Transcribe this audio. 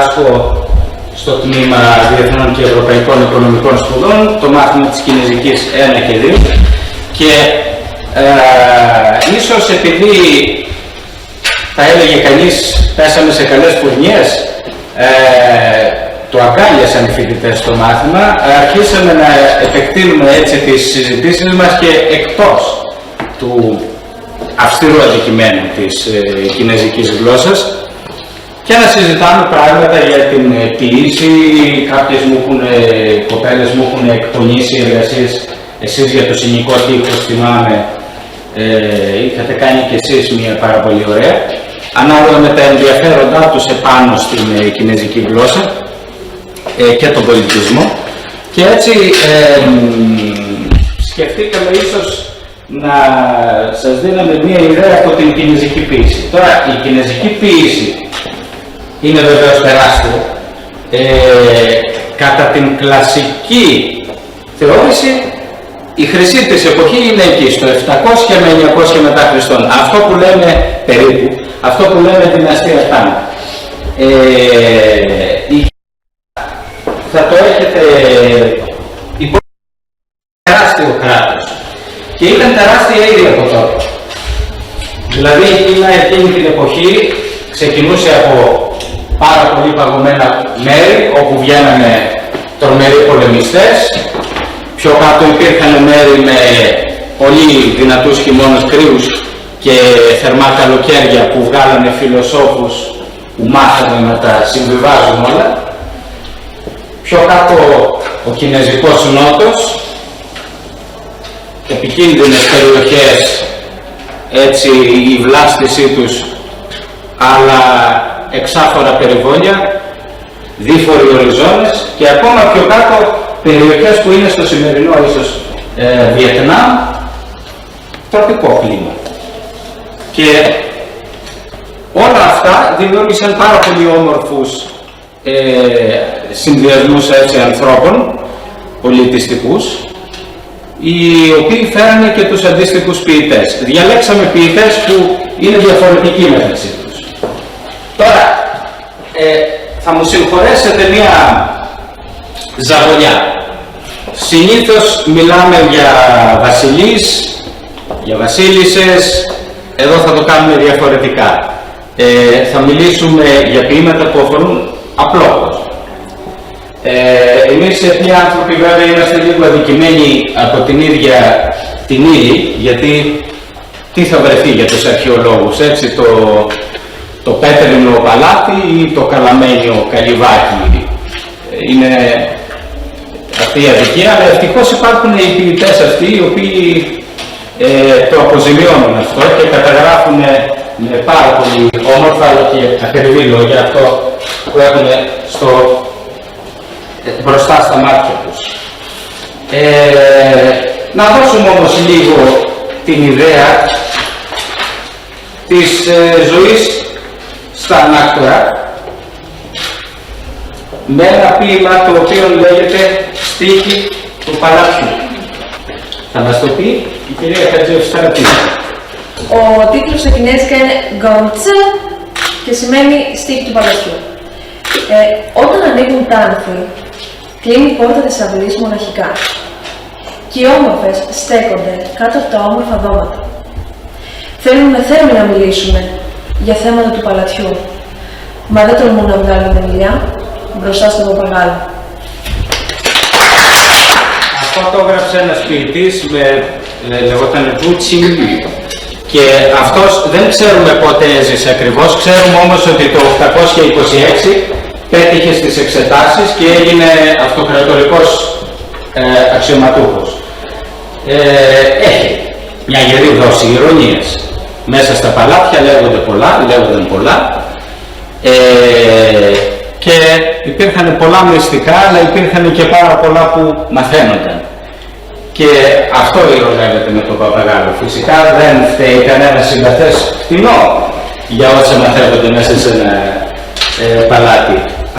διδάσκω στο τμήμα Διεθνών και Ευρωπαϊκών Οικονομικών Σπουδών το μάθημα της Κινεζικής 1 και 2 και ίσως επειδή θα έλεγε κανείς πέσαμε σε καλές φουρνιές, το αγκάλιασαν οι φοιτητές στο μάθημα, αρχίσαμε να επεκτείνουμε έτσι τις συζητήσεις μας και εκτός του αυστηρού αντικειμένου της κινεζικής γλώσσας και να συζητάμε πράγματα για την ποιήση. Κάποιες κοπέλες μου έχουν εκπονήσει εργασίες, εσείς για το συνοικό τείχος θυμάμαι, είχατε κάνει και εσείς μια πάρα πολύ ωραία, ανάλογα με τα ενδιαφέροντά τους επάνω στην κινεζική γλώσσα και τον πολιτισμό. Και έτσι σκεφτήκαμε ίσως να σας δίναμε μια ιδέα από την κινεζική ποίηση. Τώρα η κινεζική ποίηση είναι βεβαίως τεράστια. Κατά την κλασική θεώρηση η χρυσή της εποχή είναι εκεί, στο 700 με 900 μετά Χριστόν. Αυτό που λέμε περίπου, αυτό που λέμε δυναστεία Τang. Θα το έχετε υπόψη, τεράστιο κράτος. Και ήταν τεράστια ήδη από τότε. Δηλαδή η Κίνα εκείνη την εποχή ξεκινούσε από πάρα πολύ παγωμένα μέρη όπου βγαίνανε τρομεροί πολεμιστές. Πιο κάτω υπήρχαν μέρη με πολύ δυνατούς χειμώνες κρύους και θερμά καλοκαίρια που βγάλανε φιλοσόφους που μάθανε να τα συμβιβάζουν όλα. Πιο κάτω ο Κινέζικος Νότος, επικίνδυνες περιοχές, έτσι η βλάστησή τους, αλλά εξάφορα περιβόλια, δίφοροι οριζόνες και ακόμα πιο κάτω περιοχές που είναι στο σημερινό ίσως Βιετνάμ, τροπικό κλίμα. Και όλα αυτά δημιούργησαν πάρα πολύ όμορφους συνδυασμούς έτσι ανθρώπων πολιτιστικούς, οι οποίοι φέρανε και τους αντίστοιχους ποιητές. Διαλέξαμε ποιητές που είναι διαφορετικοί μεταξύ τους. Τώρα, θα μου συγχωρέσετε μία ζαβολιά. Συνήθως μιλάμε για βασιλείς, για βασίλισσες, εδώ θα το κάνουμε διαφορετικά. Θα μιλήσουμε για ποίηματα που αφορούν απλό κόσμο. Εμείς οι άνθρωποι βέβαια είμαστε λίγο αδικημένοι από την ίδια την ύλη, γιατί τι θα βρεθεί για τους αρχαιολόγους, έτσι, το πέτρινο παλάτι ή το καλαμένιο καλυβάκι, είναι αυτή η αδικία, αλλά ευτυχώς υπάρχουν οι ποιητές αυτοί οι οποίοι το αποζημιώνουν αυτό και καταγράφουν με πάρα πολύ όμορφα αλλά και ακριβή λόγια αυτό που έχουν μπροστά στα μάτια τους. Να δώσουμε όμως λίγο την ιδέα της ζωής στα Ανάκτορα με ένα ποίημα το οποίο λέγεται «Στίχη του Παλατιού». Θα μας το πει η κυρία Χατζηφστρατή. Ο τίτλος στα κινέζικα είναι «Γκόντσε» και σημαίνει «Στίχη του Παλατιού». Όταν ανοίγουν τα άνθη, κλείνει η πόρτα της αυλής μοναχικά και οι όμορφες στέκονται κάτω από τα όμορφα δώματα. Θέλουν με θέρμη να μιλήσουμε για θέματα του παλατιού, μα δεν τολμούν να βγάλουν μιλιά μπροστά στον παπαγάλο. Αυτό το έγραψε ένας ποιητής, λεγόταν Ζου Τσινγκ, και αυτός δεν ξέρουμε πότε έζησε ακριβώς, ξέρουμε όμως ότι το 826 πέτυχε στις εξετάσεις και έγινε αυτοκρατορικός αξιωματούχος. Έχει μια γερή δόση ηρωνίας. Μέσα στα παλάτια λέγονταν πολλά, και υπήρχαν πολλά μυστικά, αλλά υπήρχαν και πάρα πολλά που μαθαίνονταν. Και αυτό ηρωνεύεται με τον παπαγάλο. Φυσικά δεν φταίει κανένα συμπαθές φτηνό για όσα μαθαίνονται μέσα σε ένα παλάτι.